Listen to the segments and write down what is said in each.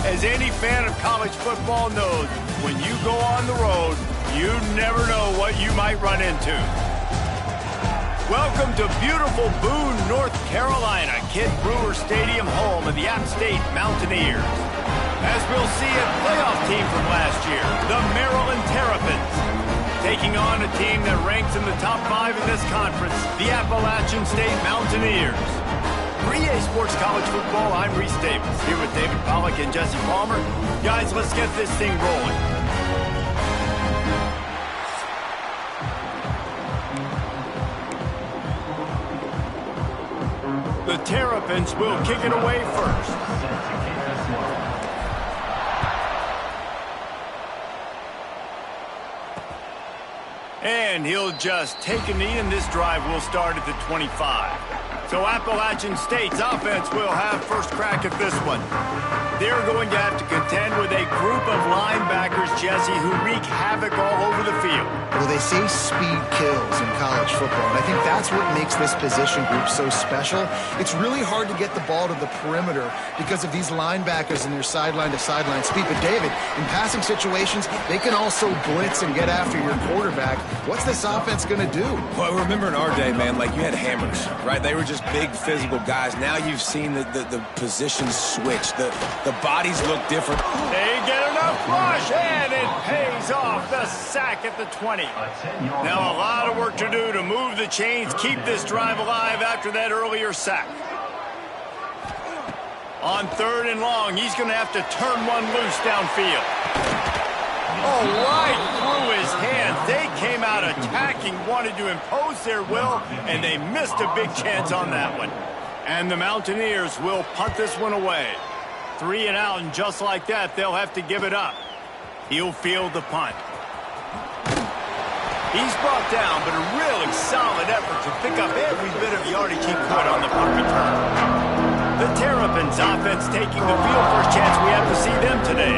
As any fan of college football knows, when you go on the road, you never know what you might run into. Welcome to beautiful Boone, North Carolina, Kid Brewer Stadium, home of the App State Mountaineers. As we'll see, a playoff team from last year, the Maryland Terrapins, taking on a team that ranks in the top 5 in this conference, the Appalachian State Mountaineers. For EA Sports College Football, I'm Reese Davis, here with David Pollack and Jesse Palmer. Guys, let's get this thing rolling. The Terrapins will kick it away first. And he'll just take a knee, and this drive will start at the 25. So Appalachian State's offense will have first crack at this one. They're going to have to contend with a group of linebackers, Jesse, who wreak havoc all over the field. Well, they say speed kills in college football, and I think that's what makes this position group so special. It's really hard to get the ball to the perimeter because of these linebackers and their sideline-to-sideline speed. But, David, in passing situations, they can also blitz and get after your quarterback. What's this offense going to do? Well, remember in our day, man, like you had hammers, right? They were just big physical guys. Now you've seen the positions switch. The bodies look different. They get enough rush, and it pays off. The sack at the 20. Now a lot of work to do to move the chains, keep this drive alive after that earlier sack. On 3rd and long, he's going to have to turn one loose downfield. Oh, right through his hands. They came out attacking, wanted to impose their will, and they missed a big chance on that one. And the Mountaineers will punt this one away. 3 and out, and just like that, they'll have to give it up. He'll field the punt. He's brought down, but a really solid effort to pick up every bit of yardage he could on the punt return. The Terrapins offense taking the field. First chance we have to see them today.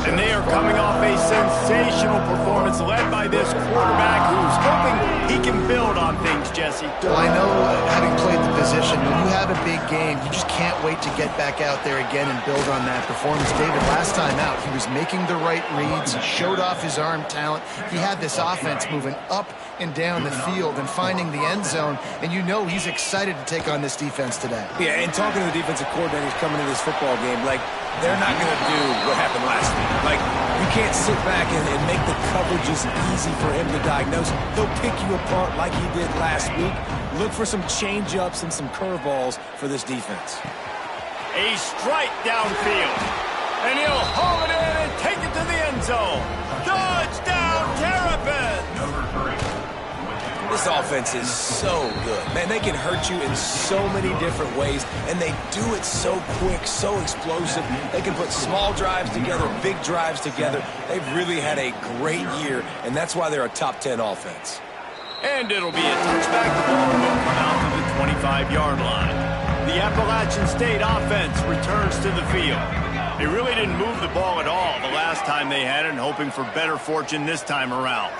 And they are coming off a sensational performance led by this quarterback who's hoping he can build on things, Jesse. Well, I know, having played the position, when you have a big game, you just can't wait to get back out there again and build on that performance. David, last time out, he was making the right reads. He showed off his arm talent. He had this offense moving up and down the field and finding the end zone, and you know he's excited to take on this defense today. Yeah, and talking to the defensive coordinators coming into this football game, like, they're not going to do what happened last week. Like, you can't sit back and make the coverages easy for him to diagnose. He'll pick you apart like he did last week. Look for some change-ups and some curveballs for this defense. A strike downfield. And he'll haul it in and take it to the end zone. Touchdown, Terrapins! This offense is so good. Man, they can hurt you in so many different ways, and they do it so quick, so explosive. They can put small drives together, big drives together. They've really had a great year, and that's why they're a top 10 offense. And it'll be a touchback. The ball will come out to the 25-yard line. The Appalachian State offense returns to the field. They really didn't move the ball at all the last time they had it, and hoping for better fortune this time around.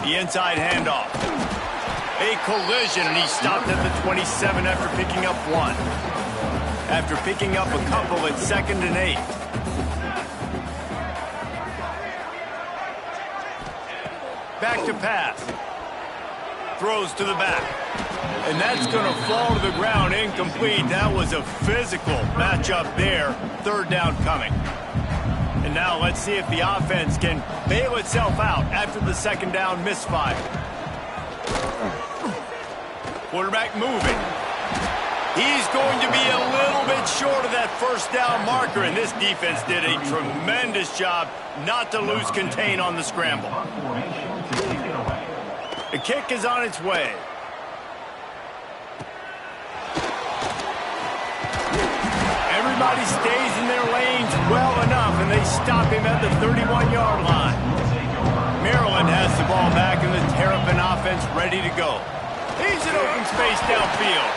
The inside handoff. A collision, and he stopped at the 27 after picking up 1. After picking up a couple at 2nd and 8. Back to pass. Throws to the back. And that's going to fall to the ground incomplete. That was a physical matchup there. 3rd down coming. And now let's see if the offense can bail itself out after the 2nd down misfire. Quarterback moving. He's going to be a little bit short of that 1st down marker, and this defense did a tremendous job not to lose contain on the scramble. The kick is on its way. Everybody stays in their lanes well enough, and they stop him at the 31-yard line. Maryland has the ball back, and the Terrapin offense ready to go. He's in open space downfield.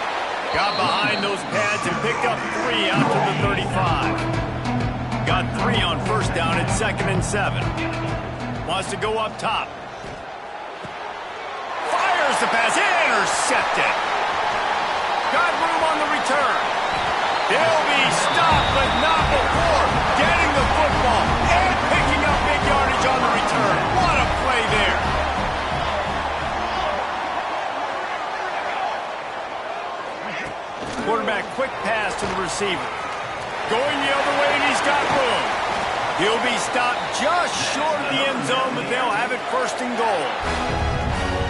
Got behind those pads and picked up 3 out to the 35. Got 3 on 1st down at 2nd and 7. Wants to go up top. Fires the pass, intercepted. Got room on the return. They'll be stopped, but not before going the other way, and he's got room. He'll be stopped just short of the end zone, but they'll have it first and goal.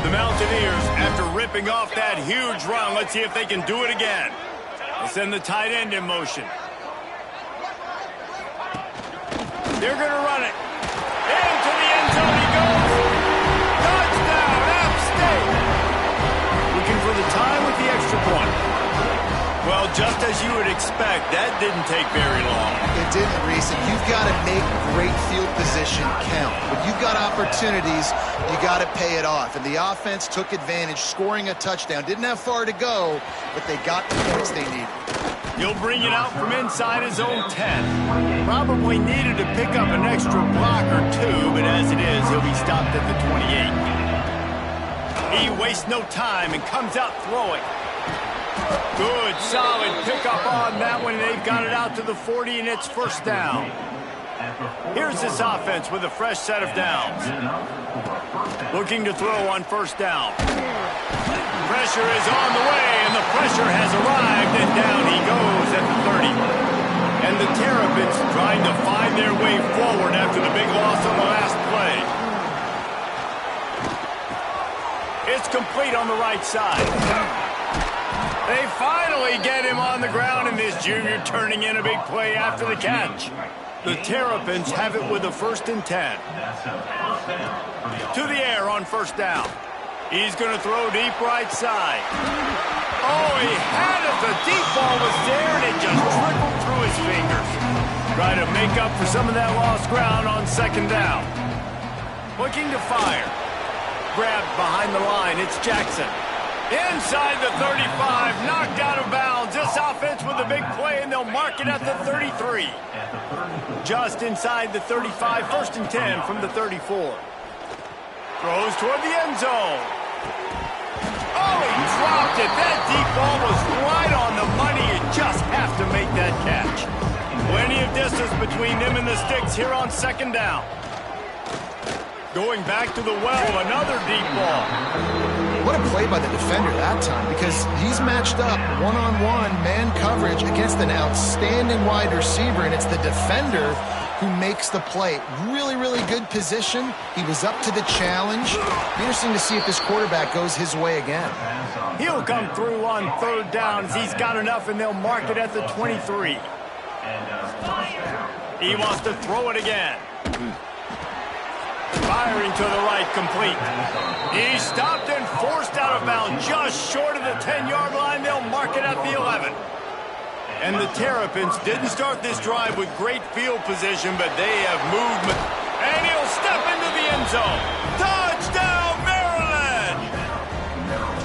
The Mountaineers, after ripping off that huge run, let's see if they can do it again. They'll send the tight end in motion. They're going to run it. Into the end zone he goes. Touchdown, App State. Looking for the tie with the extra point. Well, just as you would expect, that didn't take very long. It didn't, Reese, and you've got to make great field position count. When you've got opportunities, you got to pay it off. And the offense took advantage, scoring a touchdown. Didn't have far to go, but they got the points they needed. He'll bring it out from inside his own 10. Probably needed to pick up an extra block or two, but as it is, he'll be stopped at the 28. He wastes no time and comes out throwing. Good, solid pickup on that one. They've got it out to the 40, and it's first down. Here's this offense with a fresh set of downs. Looking to throw on first down. Pressure is on the way, and the pressure has arrived, and down he goes at the 30. And the Terrapins trying to find their way forward after the big loss on the last play. It's complete on the right side. They finally get him on the ground, and this junior turning in a big play after the catch. The Terrapins have it with a 1st and 10. To the air on first down. He's going to throw deep right side. Oh, he had it. The deep ball was there, and it just trickled through his fingers. Try to make up for some of that lost ground on second down. Looking to fire. Grabbed behind the line. It's Jackson. Inside the 35, knocked out of bounds. This offense with a big play, and they'll mark it at the 33. Just inside the 35, 1st and 10 from the 34. Throws toward the end zone. Oh, he dropped it. That deep ball was right on the money. You just have to make that catch. Plenty of distance between them and the sticks here on second down. Going back to the well, another deep ball. What a play by the defender that time, because he's matched up one-on-one man coverage against an outstanding wide receiver, and it's the defender who makes the play. Really, really good position. He was up to the challenge. Be interesting to see if this quarterback goes his way again. He'll come through on third down as he's got enough, and they'll mark it at the 23. He wants to throw it again. Firing to the right, complete. He's stopped and forced out of bounds just short of the 10-yard line. They'll mark it at the 11. And the Terrapins didn't start this drive with great field position, but they have movement. And he'll step into the end zone. Touchdown, Maryland!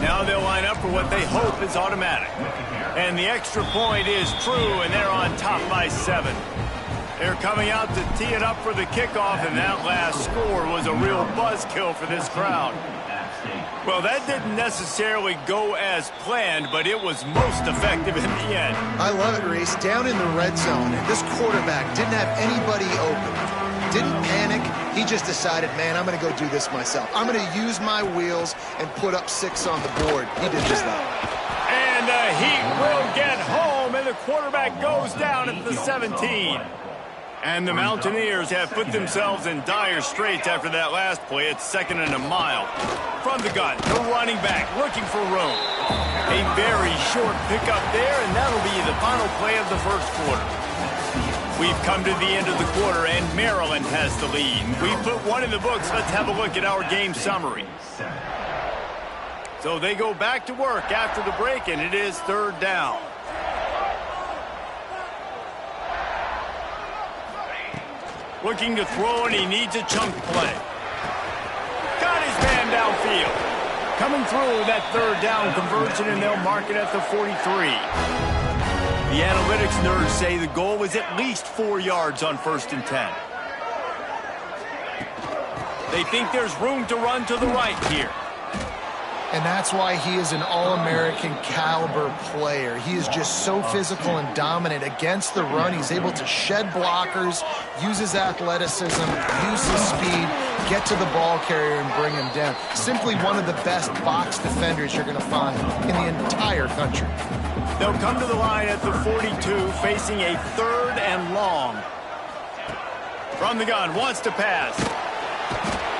Now they'll line up for what they hope is automatic. And the extra point is true, and they're on top by 7. They're coming out to tee it up for the kickoff, and that last score was a real buzzkill for this crowd. Well, that didn't necessarily go as planned, but it was most effective in the end. I love it, Reese. Down in the red zone, this quarterback didn't have anybody open. Didn't panic. He just decided, man, I'm going to go do this myself. I'm going to use my wheels and put up 6 on the board. He did just that. And the Heat will get home, and the quarterback goes down at the 17. And the Mountaineers have put themselves in dire straits after that last play. It's 2nd and a mile. From the gun, the running back looking for room. A very short pickup there, and that'll be the final play of the first quarter. We've come to the end of the quarter, and Maryland has the lead. We put one in the books. Let's have a look at our game summary. So they go back to work after the break, and it is 3rd down. Looking to throw, and he needs a chunk play. Got his man downfield. Coming through that 3rd down conversion, and they'll mark it at the 43. The analytics nerds say the goal was at least 4 yards on 1st and 10. They think there's room to run to the right here. And that's why he is an All-American caliber player. He is just so physical and dominant against the run. He's able to shed blockers, use his athleticism, use his speed, get to the ball carrier and bring him down. Simply one of the best box defenders you're going to find in the entire country. They'll come to the line at the 42, facing a 3rd and long. From the gun, wants to pass.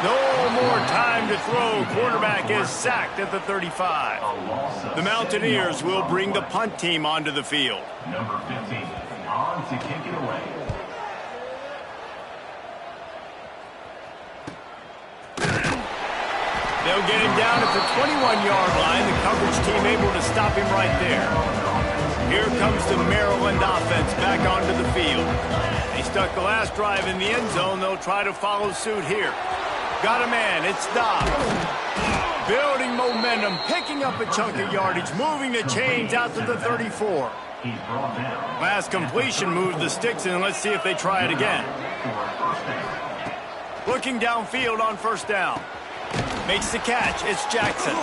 No more time to throw. Quarterback is sacked at the 35. The Mountaineers will bring the punt team onto the field. Number 15, on to kick it away. They'll get him down at the 21-yard line. The coverage team able to stop him right there. Here comes the Maryland offense back onto the field. They stuck the last drive in the end zone. They'll try to follow suit here. Got a man. It's Dobbs. Building momentum, picking up a chunk of yardage, moving the chains out to the 34. Last completion moved the sticks in. Let's see if they try it again. Looking downfield on first down. Makes the catch. It's Jackson.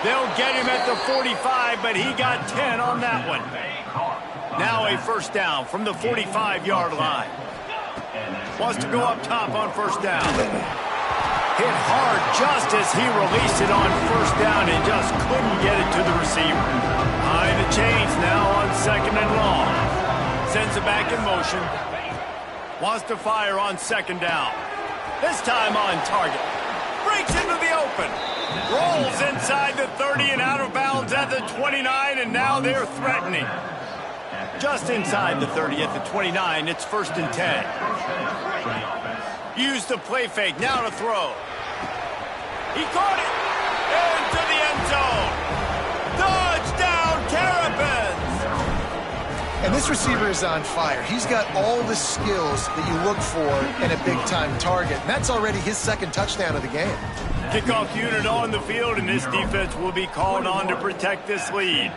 They'll get him at the 45, but he got 10 on that one. Now a first down from the 45-yard line. Wants to go up top on first down. Hit hard just as he released it on first down and just couldn't get it to the receiver. Behind the chains now on 2nd and long. Sends it back in motion. Wants to fire on 2nd down. This time on target. Breaks into the open. Rolls inside the 30 and out of bounds at the 29, and now they're threatening. Just inside the 30 at the 29, it's 1st and 10. Use the play fake, now to throw. He caught it! Into the end zone! Touchdown, Terrapins! And this receiver is on fire. He's got all the skills that you look for in a big-time target. And that's already his 2nd touchdown of the game. Kickoff unit on the field, and this defense will be called on to protect this lead.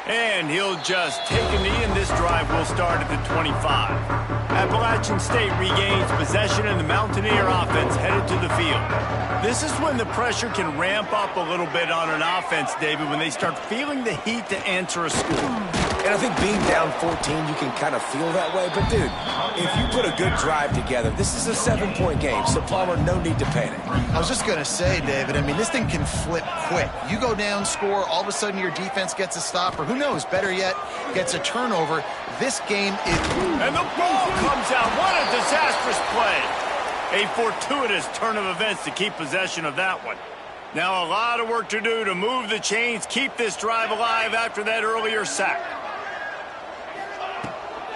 And he'll just take a knee, and this drive will start at the 25. Appalachian State regains possession, and the Mountaineer offense headed to the field. This is when the pressure can ramp up a little bit on an offense, David, when they start feeling the heat to answer a score. And I think being down 14, you can kind of feel that way. But, dude, if you put a good drive together, this is a 7-point game. So, Palmer, no need to panic. I was just going to say, David, I mean, this thing can flip quick. You go down, score, all of a sudden your defense gets a stop, or who knows, better yet, gets a turnover. This game is... And the ball comes out. What a disastrous play. A fortuitous turn of events to keep possession of that one. Now a lot of work to do to move the chains, keep this drive alive after that earlier sack.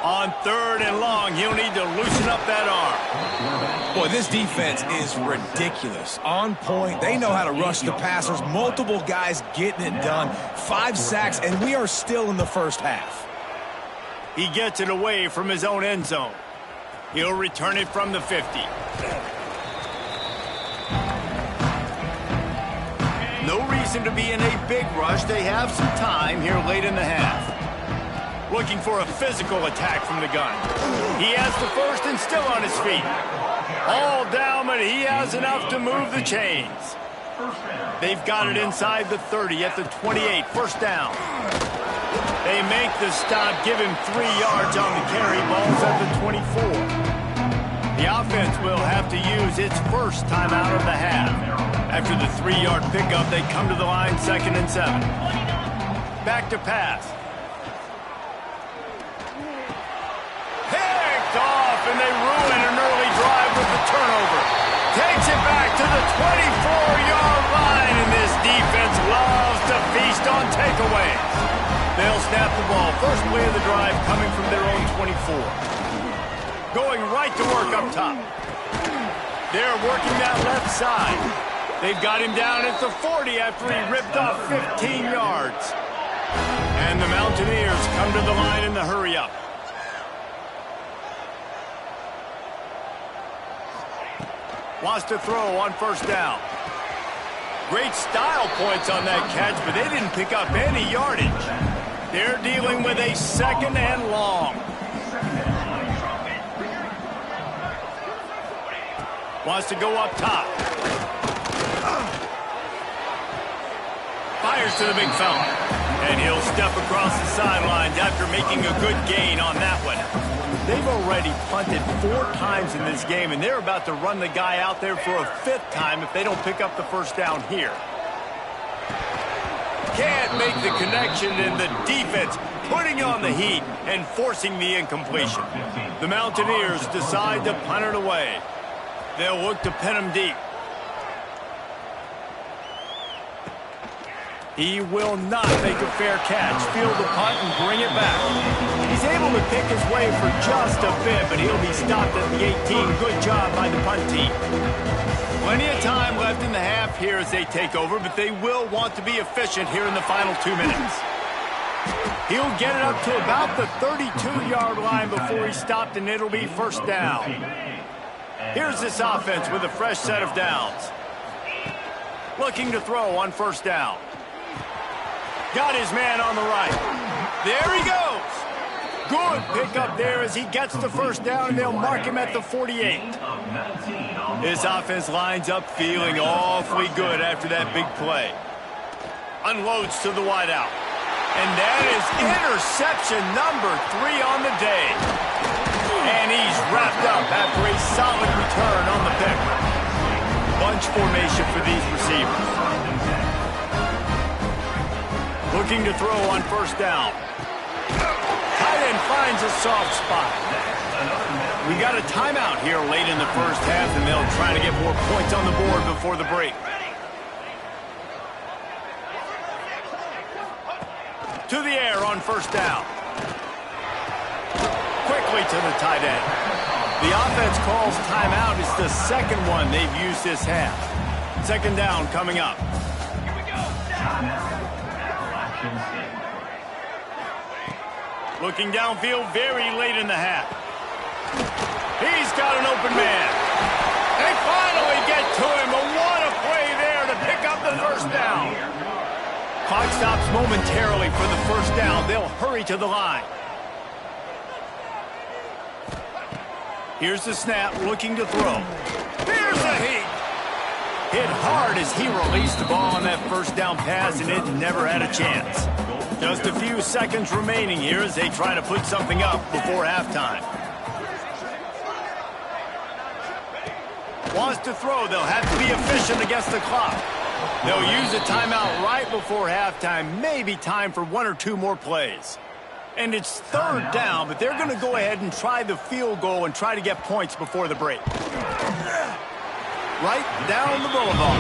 On 3rd and long, he'll need to loosen up that arm. Boy, this defense is ridiculous. On point. They know how to rush the passers. Multiple guys getting it done. 5 sacks, and we are still in the first half. He gets it away from his own end zone. He'll return it from the 50. No reason to be in a big rush. They have some time here late in the half. Looking for a physical attack from the gun. He has the first and still on his feet. All down, but he has enough to move the chains. They've got it inside the 30 at the 28, first down. They make the stop, give him 3 yards on the carry. Ball's at the 24. The offense will have to use its first timeout of the half. After the 3-yard pickup, they come to the line 2nd and 7. Back to pass. Picked off, and they ruin an early drive with the turnover. Takes it back to the 24-yard line, and this defense loves to feast on takeaways. They'll snap the ball. First play of the drive coming from their own 24. Going right to work up top. They're working that left side. They've got him down at the 40 after he ripped off 15 yards. And the Mountaineers come to the line in the hurry-up. Wants to throw on first down. Great style points on that catch, but they didn't pick up any yardage. They're dealing with a 2nd and long. Wants to go up top. Fires to the big fella. And he'll step across the sidelines after making a good gain on that one. They've already punted 4 times in this game, and they're about to run the guy out there for a 5th time if they don't pick up the first down here. can't make the connection, and the defense putting on the heat and forcing the incompletion. The Mountaineers decide to punt it away. They'll look to pin him deep. He will not make a fair catch. Field the punt and bring it back. He's able to pick his way for just a bit, but he'll be stopped at the 18. Good job by the punt team. Plenty of time left in the half here as they take over, but they will want to be efficient here in the final 2 minutes. He'll get it up to about the 32-yard line before he's stopped, and it'll be first down. Here's this offense with a fresh set of downs. Looking to throw on first down. Got his man on the right. There he goes. Good pickup there as he gets the first down, and they'll mark him at the 48. His offense lines up feeling awfully good after that big play. Unloads to the wideout. And that is interception number 3 on the day. And he's wrapped up after a solid return on the pick. Bunch formation for these receivers. Looking to throw on first down. Tight end finds a soft spot. We got a timeout here late in the first half, and they'll try to get more points on the board before the break. To the air on first down. Quickly to the tight end. The offense calls timeout. It's the second one they've used this half. Second down coming up. Here we go. Looking downfield very late in the half. He's got an open man. They finally get to him, but what a play there to pick up the first down. Clock stops momentarily for the first down. They'll hurry to the line. Here's the snap, looking to throw. Here's the heat. Hit hard as he released the ball on that first down pass, and it never had a chance. Just a few seconds remaining here as they try to put something up before halftime. Wants to throw. They'll have to be efficient against the clock. They'll use a timeout right before halftime. Maybe time for 1 or 2 more plays. And it's third down, but they're going to go ahead and try the field goal and try to get points before the break. Right down the boulevard.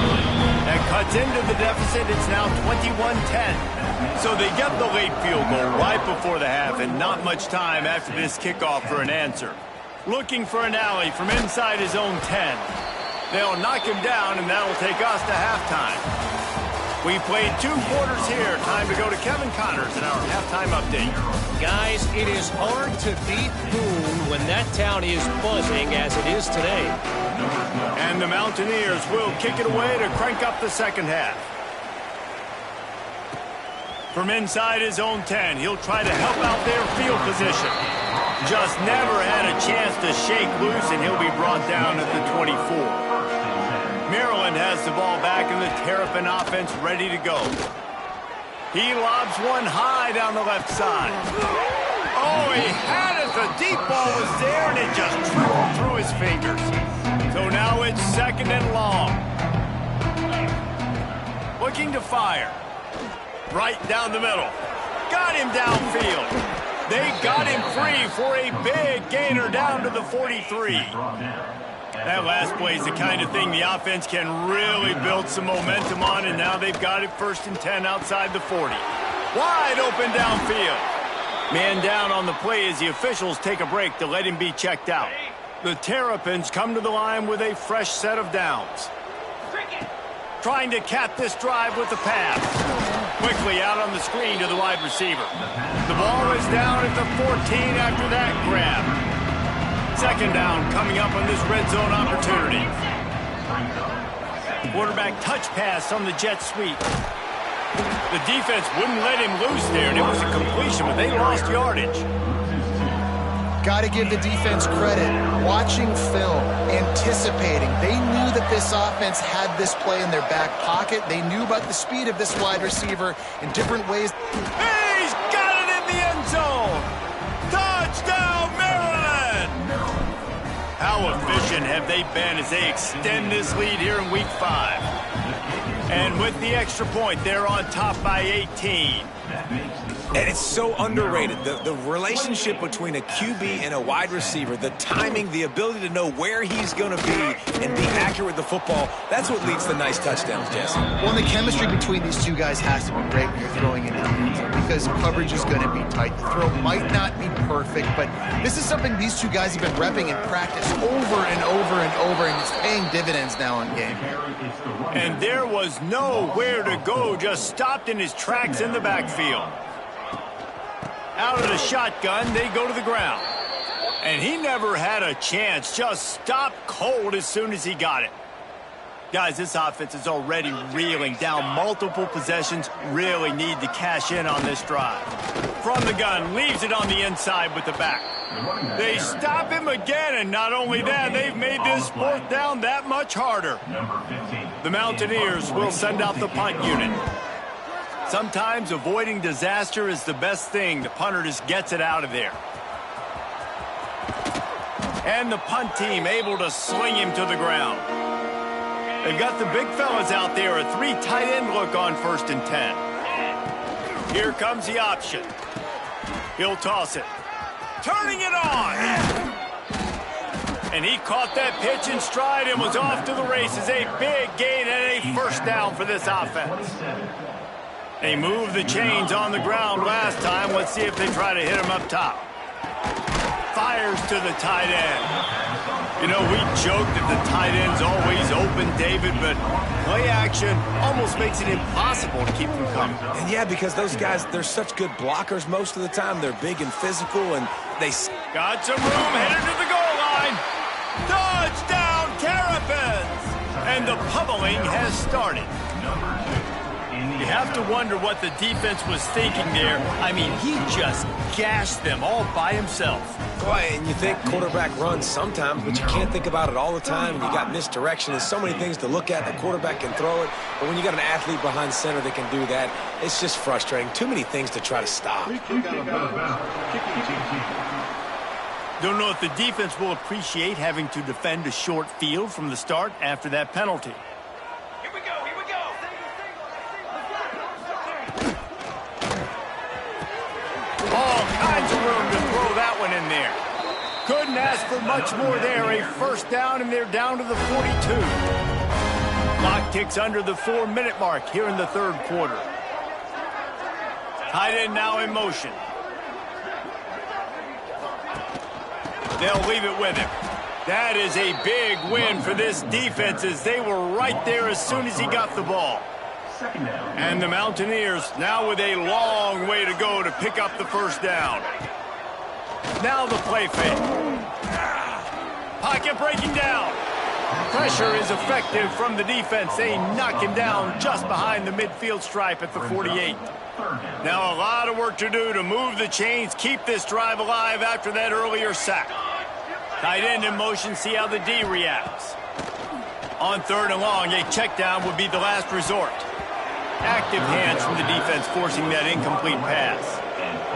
That cuts into the deficit. It's now 21-10. So they get the late field goal right before the half, and not much time after this kickoff for an answer. Looking for an alley from inside his own 10. They'll knock him down, and that'll take us to halftime. We played 2 quarters here. Time to go to Kevin Connors in our halftime update. Guys, it is hard to beat Boone when that town is buzzing as it is today. And the Mountaineers will kick it away to crank up the second half. From inside his own 10, he'll try to help out their field position. Just never had a chance to shake loose, and he'll be brought down at the 24. Maryland has the ball back, and the Terrapin offense ready to go. He lobs one high down the left side. Oh, he had it. The deep ball was there, and it just trickled through his fingers. So now it's second and long. Looking to fire. Right down the middle. Got him downfield. They got him free for a big gainer down to the 43. That last play is the kind of thing the offense can really build some momentum on, and now they've got it first and 10 outside the 40. Wide open downfield. Man down on the play as the officials take a break to let him be checked out. The Terrapins come to the line with a fresh set of downs. Trying to cap this drive with the pass. Quickly out on the screen to the wide receiver. The ball is down at the 14 after that grab. Second down coming up on this red zone opportunity. Quarterback touch pass on the jet sweep. The defense wouldn't let him loose there, and it was a completion, but they lost yardage. Got to give the defense credit. Watching film, anticipating. They knew that this offense had this play in their back pocket. They knew about the speed of this wide receiver in different ways. He's got it in the end zone! Touchdown, Maryland! How efficient have they been as they extend this lead here in Week 5? And with the extra point, they're on top by 18. And it's so underrated. The relationship between a QB and a wide receiver, the timing, the ability to know where he's going to be and be accurate with the football, that's what leads to nice touchdowns, Jesse. Well, the chemistry between these two guys has to be great when you're throwing into the end zone because coverage is going to be tight. The throw might not be perfect, but this is something these two guys have been repping in practice over and over and over, and it's paying dividends now in game. And there was nowhere to go, just stopped in his tracks in the backfield. Out of the shotgun, they go to the ground. And he never had a chance, just stopped cold as soon as he got it. Guys, this offense is already reeling down multiple possessions, really need to cash in on this drive. From the gun, leaves it on the inside with the back. They stop him again, and not only that, they've made this fourth down that much harder. The Mountaineers will send out the punt unit. Sometimes avoiding disaster is the best thing. The punter just gets it out of there. And the punt team able to sling him to the ground. They've got the big fellas out there, a 3 tight end look on 1st and 10. Here comes the option. He'll toss it. Turning it on. And he caught that pitch in stride and was off to the races. A big gain and a first down for this offense. They moved the chains on the ground last time. Let's see if they try to hit him up top. Fires to the tight end. You know, we joke that the tight end's always open, David, but play action almost makes it impossible to keep them coming. And yeah, because those guys, they're such good blockers most of the time. They're big and physical, and they... Got some room, headed to the goal line. Touchdown, Terrapins! And the pummeling has started. You have to wonder what the defense was thinking there. I mean, he just gashed them all by himself. Boy, and you think quarterback runs sometimes, but you can't think about it all the time. And you got misdirection. There's so many things to look at. The quarterback can throw it, but when you got an athlete behind center that can do that, it's just frustrating. Too many things to try to stop. Don't know if the defense will appreciate having to defend a short field from the start after that penalty. All kinds of room to throw that one in there. Couldn't ask for much more there. A first down, and they're down to the 42. Clock ticks under the 4-minute mark here in the third quarter. Tight end now in motion. They'll leave it with him. That is a big win for this defense as they were right there as soon as he got the ball. And the Mountaineers now with a long way to go to pick up the first down. Now the play fake. Pocket breaking down. Pressure is effective from the defense. They knock him down just behind the midfield stripe at the 48. Now a lot of work to do to move the chains, keep this drive alive after that earlier sack. Tight end in motion, see how the D reacts. On 3rd and long, a check down would be the last resort. Active hands from the defense forcing that incomplete pass.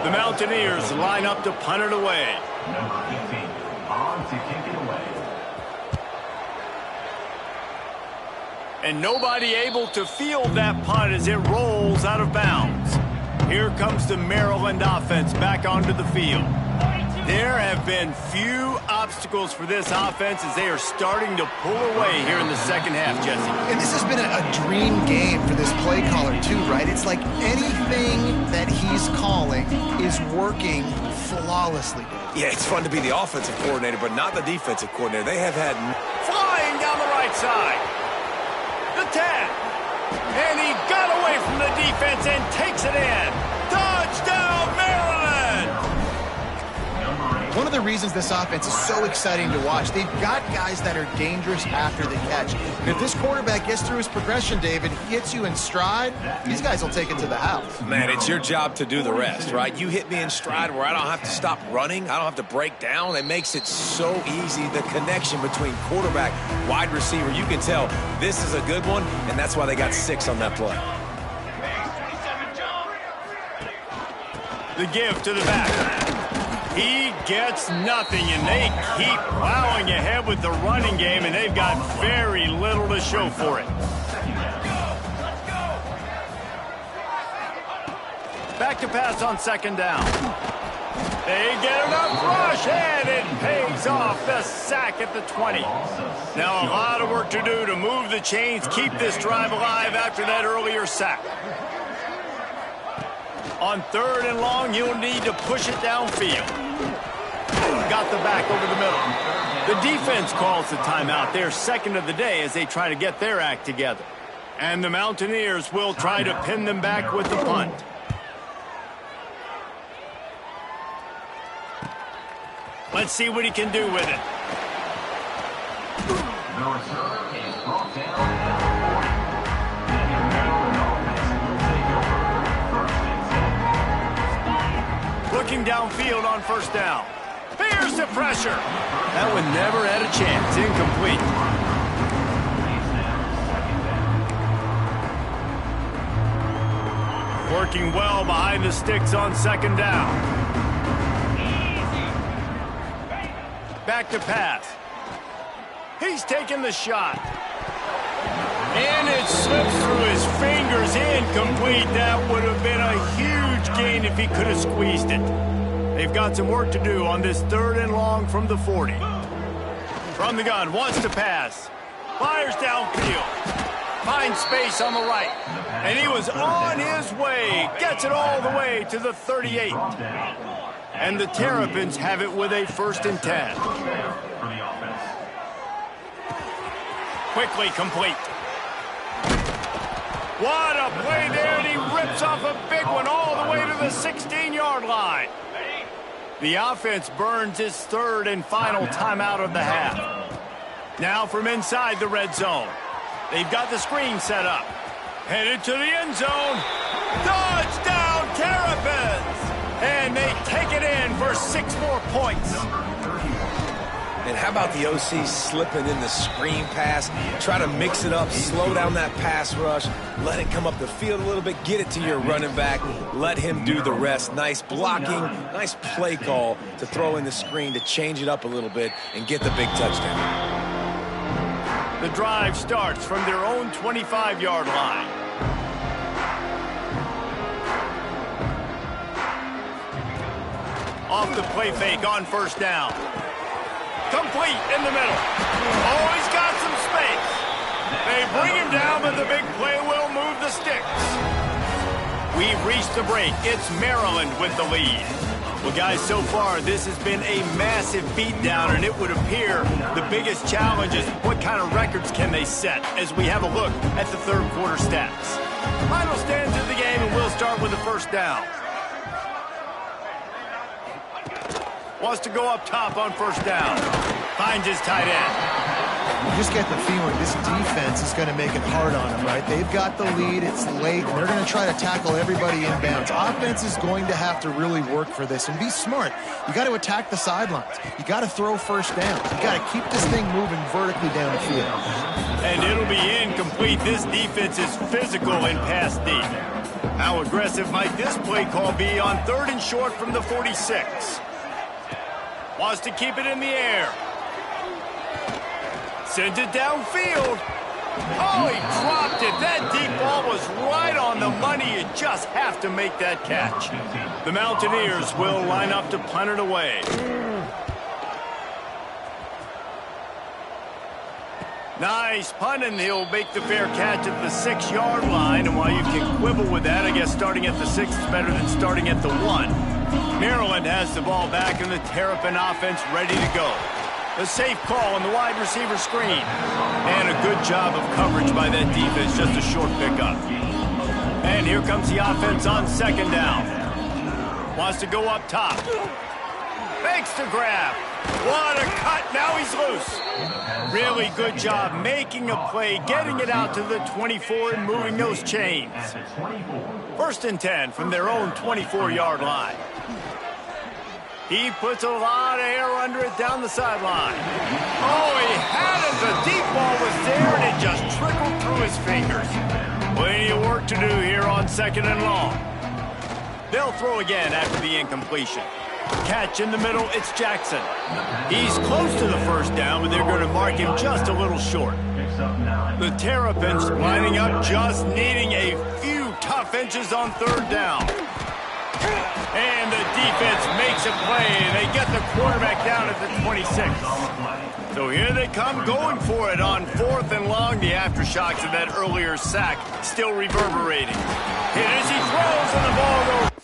The Mountaineers line up to punt it away. Number 18, on to kick it away. And nobody able to field that punt as it rolls out of bounds. Here comes the Maryland offense back onto the field. There have been few obstacles for this offense as they are starting to pull away here in the second half, Jesse. And this has been a dream game for this play caller too, right? It's like anything that he's calling is working flawlessly. Yeah, it's fun to be the offensive coordinator, but not the defensive coordinator. They have had... Flying down the right side. The 10. And he got away from the defense and takes it in. Touchdown, Maryland! One of the reasons this offense is so exciting to watch, they've got guys that are dangerous after the catch. And if this quarterback gets through his progression, David, he hits you in stride, these guys will take it to the house. Man, it's your job to do the rest, right? You hit me in stride where I don't have to stop running. I don't have to break down. It makes it so easy. The connection between quarterback, wide receiver, you can tell this is a good one, and that's why they got 6 on that play. The give to the back. He gets nothing, and they keep plowing ahead with the running game, and they've got very little to show for it. Back to pass on second down. They get enough rush, and it pays off the sack at the 20. Now a lot of work to do to move the chains, keep this drive alive after that earlier sack. On third and long, you'll need to push it downfield. Got the back over the middle. The defense calls the timeout, their second of the day, as they try to get their act together. And the Mountaineers will try to pin them back with the punt. Let's see what he can do with it. The return is brought down at the 40. Looking downfield on first down. Here's the pressure. That one never had a chance. Incomplete. Working well behind the sticks on second down. Back to pass. He's taking the shot. And it slips through his fingers. Incomplete. That would have been a huge gain if he could have squeezed it. They've got some work to do on this third and long from the 40. From the gun, wants to pass. Fires downfield. Finds space on the right. And he was on his way. Gets it all the way to the 38. And the Terrapins have it with a 1st and 10. Quickly complete. What a play there, and he rips off a big one all the way to the 16-yard line. The offense burns its third and final timeout of the half. Now from inside the red zone. They've got the screen set up. Headed to the end zone. Touchdown, Terrapins! And they take it in for 6 more points. And how about the OC slipping in the screen pass? Try to mix it up, slow down that pass rush, let it come up the field a little bit, get it to your running back, let him do the rest. Nice blocking, nice play call to throw in the screen to change it up a little bit and get the big touchdown. The drive starts from their own 25-yard line. Off the play fake on first down. Complete in the middle. Oh, he's got some space. They bring him down, but the big play will move the sticks. We've reached the break. It's Maryland with the lead. Well, guys, so far, this has been a massive beatdown, and it would appear the biggest challenge is what kind of records can they set as we have a look at the third quarter stats. Final stands of the game, and we'll start with the first down. Wants to go up top on first down. Finds his tight end. You just get the feeling this defense is going to make it hard on them, right? They've got the lead. It's late, and they're going to try to tackle everybody inbounds. Offense is going to have to really work for this and be smart. You got to attack the sidelines. You got to throw first downs. You got to keep this thing moving vertically down the field. And it'll be incomplete. This defense is physical and pass deep. How aggressive might this play call be on third and short from the 46? Wants to keep it in the air. Sends it downfield. Oh, he dropped it. That deep ball was right on the money. You just have to make that catch. The Mountaineers will line up to punt it away. Nice punt, and he'll make the fair catch at the 6-yard line. And while you can quibble with that, I guess starting at the 6 is better than starting at the 1. Maryland has the ball back, and the Terrapin offense ready to go. A safe call on the wide receiver screen. And a good job of coverage by that defense, just a short pickup. And here comes the offense on second down. Wants to go up top. Fakes the grab. What a cut. Now he's loose. Really good job making a play, getting it out to the 24 and moving those chains. 1st and 10 from their own 24-yard line. He puts a lot of air under it down the sideline. Oh, he had it. The deep ball was there, and it just trickled through his fingers. Plenty of work to do here on second and long. They'll throw again after the incompletion. Catch in the middle, it's Jackson. He's close to the first down, but they're going to mark him just a little short. The Terrapins lining up, just needing a few tough inches on third down. And the defense makes a play. They get the quarterback down at the 26. So here they come going for it on 4th and long. The aftershocks of that earlier sack still reverberating. Hit as he throws, and the ball goes